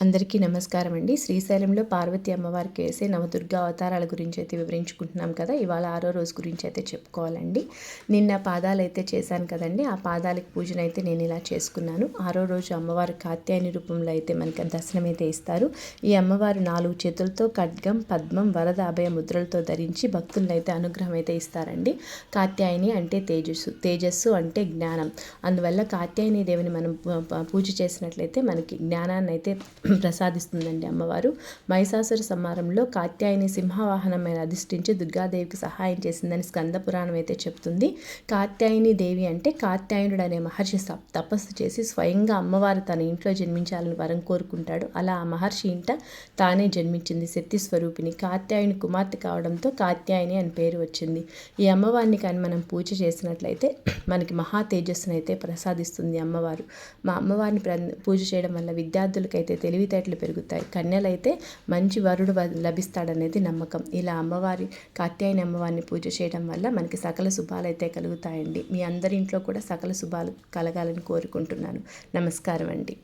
అందరికీ నమస్కారం అండి. శ్రీశైలంలో పార్వతీ అమ్మవారికి వేసే నవదుర్గా అవతారాల గురించి అయితే వివరించుకుంటున్నాం కదా. ఇవాళ 6వ రోజు గురించి అయితే చెప్పుకోవాలండి. నిన్న పాదాలు అయితే చేశాను కదండి. ఆ పాదాలకు పూజనైతే నేను ఇలా చేసుకున్నాను. 6వ రోజు అమ్మవారు కాత్యాయని రూపంలో అయితే మనకి దర్శనం అయితే ఇస్తారు. ఈ అమ్మవారు 4 చేతులతో ఖడ్గం, పద్మం, వరద, అభయ ముద్రలతో ధరించి భక్తులను అయితే అనుగ్రహం అయితే ఇస్తారండి. కాత్యాయని అంటే తేజస్సు అంటే జ్ఞానం. అందువల్ల కాత్యాయని దేవిని మనం పూజ చేసినట్లయితే మనకి జ్ఞానాన్ని అయితే ప్రసాదిస్తుందండి అమ్మవారు. మహిషాసుర సంహారంలో కాత్యాయని సింహవాహనం మీద అధిష్ఠించి దుర్గాదేవికి సహాయం చేసిందని స్కంద పురాణం అయితే చెప్తుంది. కాత్యాయని దేవి అంటే కాత్యాయనుడు అనే మహర్షి తపస్సు చేసి స్వయంగా అమ్మవారు తన ఇంట్లో జన్మించాలని వరం కోరుకుంటాడు. అలా ఆ మహర్షి ఇంట తానే జన్మించింది. శక్తి స్వరూపిణి కాత్యాయని కుమార్తె కావడంతో కాత్యాయని అని పేరు వచ్చింది. ఈ అమ్మవారిని కానీ మనం పూజ చేసినట్లయితే మనకి మహా తేజస్సును అయితే ప్రసాదిస్తుంది అమ్మవారు. మా అమ్మవారిని పూజ చేయడం వల్ల విద్యార్థులకైతే తెలివితేటలు పెరుగుతాయి. కన్యలైతే మంచి వరుడు లభిస్తాడనేది నమ్మకం. ఇలా కాత్యాయని అమ్మవారిని పూజ చేయడం వల్ల మనకి సకల శుభాలు అయితే కలుగుతాయండి. మీ అందరి ఇంట్లో కూడా సకల శుభాలు కలగాలని కోరుకుంటున్నాను. నమస్కారం అండి.